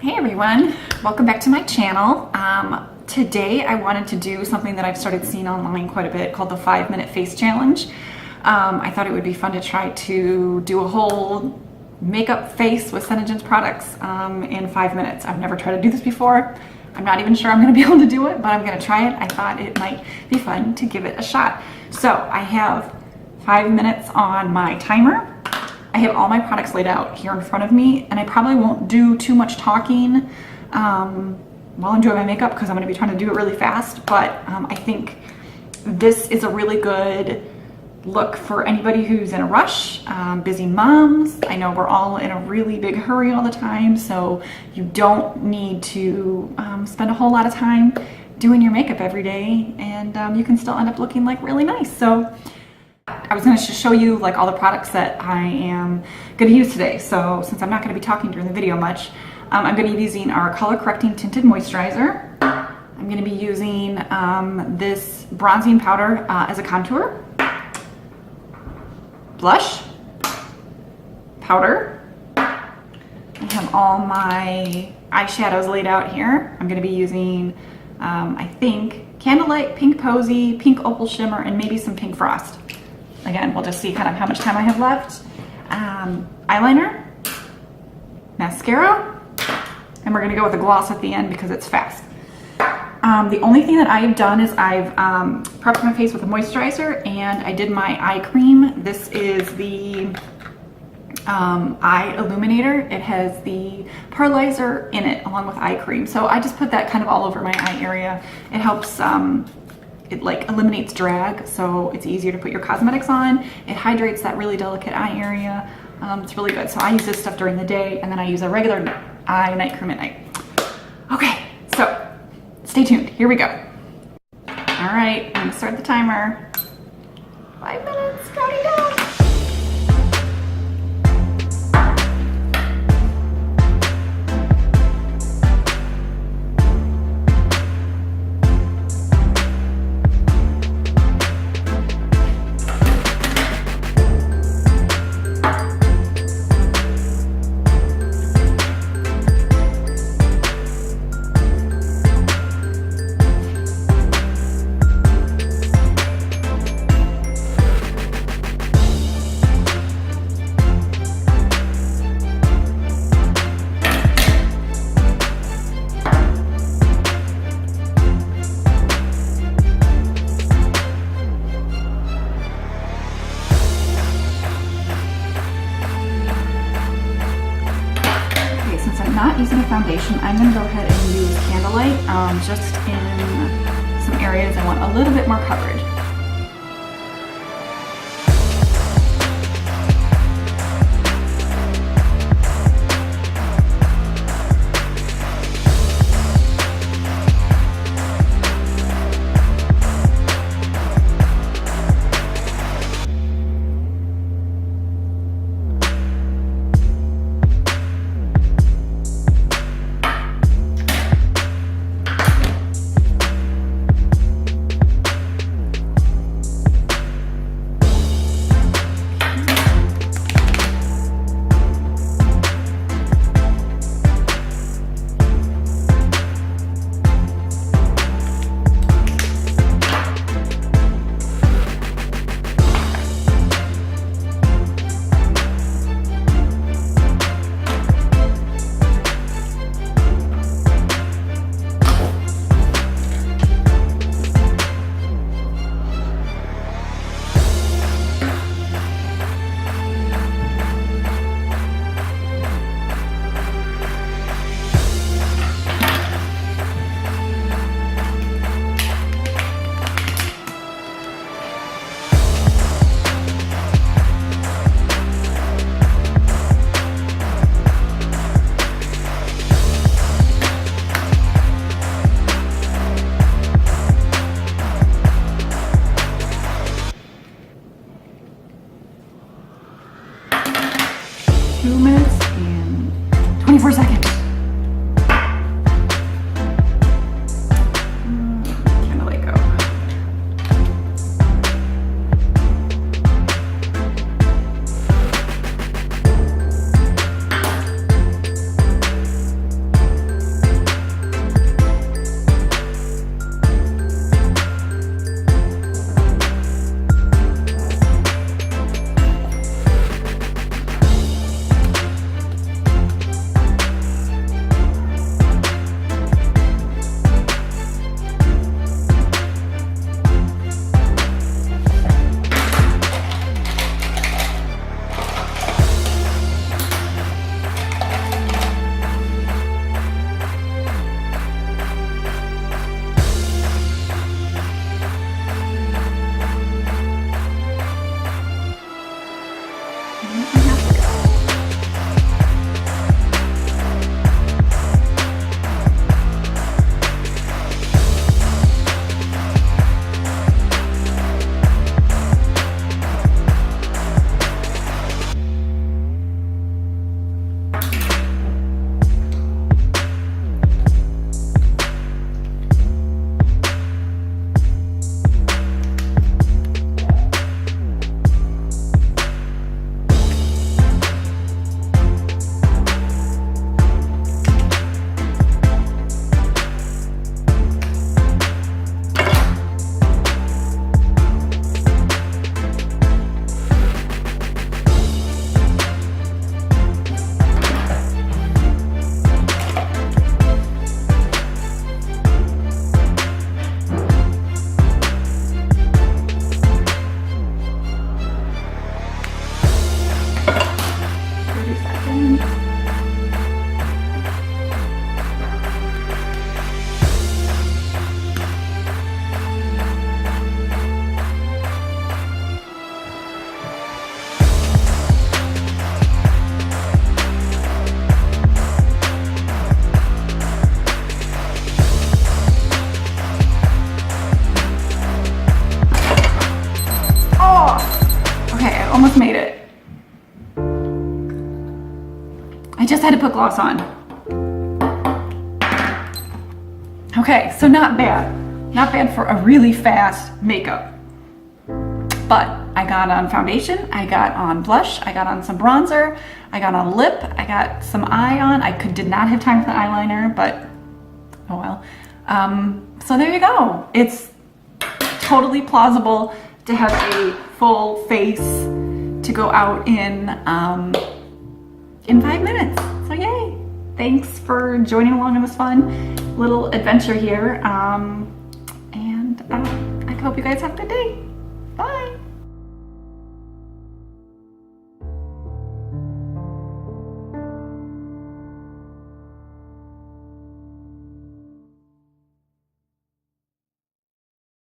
Hey everyone, welcome back to my channel. Today I wanted to do something that I've started seeing online quite a bit called the 5-minute face challenge. I thought it would be fun to try to do a whole makeup face with Senegence products in 5 minutes. I've never tried to do this before. I'm not even sure I'm going to be able to do it, but I'm going to try it. I thought it might be fun to give it a shot. So I have 5 minutes on my timer. I have all my products laid out here in front of me, and I probably won't do too much talking while I'm doing my makeup because I'm going to be trying to do it really fast, but I think this is a really good look for anybody who's in a rush, busy moms. I know we're all in a really big hurry all the time, so you don't need to spend a whole lot of time doing your makeup every day, and you can still end up looking like really nice. So I was going to show you like all the products that I am going to use today. So since I'm not going to be talking during the video much, I'm going to be using our color correcting tinted moisturizer. I'm going to be using this bronzing powder as a contour, blush, powder. I have all my eyeshadows laid out here. I'm going to be using, I think, Candlelight, pink Posey, pink opal shimmer, and maybe some pink frost. Again, we'll just see kind of how much time I have left. Eyeliner, mascara, and we're going to go with a gloss at the end because it's fast. The only thing that I have done is I've prepped my face with a moisturizer, and I did my eye cream. This is the eye illuminator. It has the pearlizer in it along with eye cream. So I just put that kind of all over my eye area. It helps it like eliminates drag, so it's easier to put your cosmetics on. It hydrates that really delicate eye area. It's really good. So I use this stuff during the day, and then I use a regular eye night cream at night. Okay, so stay tuned. Here we go. All right, I'm gonna start the timer. 5 minutes, counting down. Not using a foundation, I'm going to go ahead and use Candlelight just in some areas I want a little bit more coverage. gloss on. Okay, so not bad. Not bad for a really fast makeup. But I got on foundation, I got on blush, I got on some bronzer, I got on lip, I got some eye on. I did not have time for the eyeliner, but oh well. So there you go. It's totally plausible to have a full face to go out in 5 minutes. So yay! Thanks for joining along in this fun little adventure here. And I hope you guys have a good day.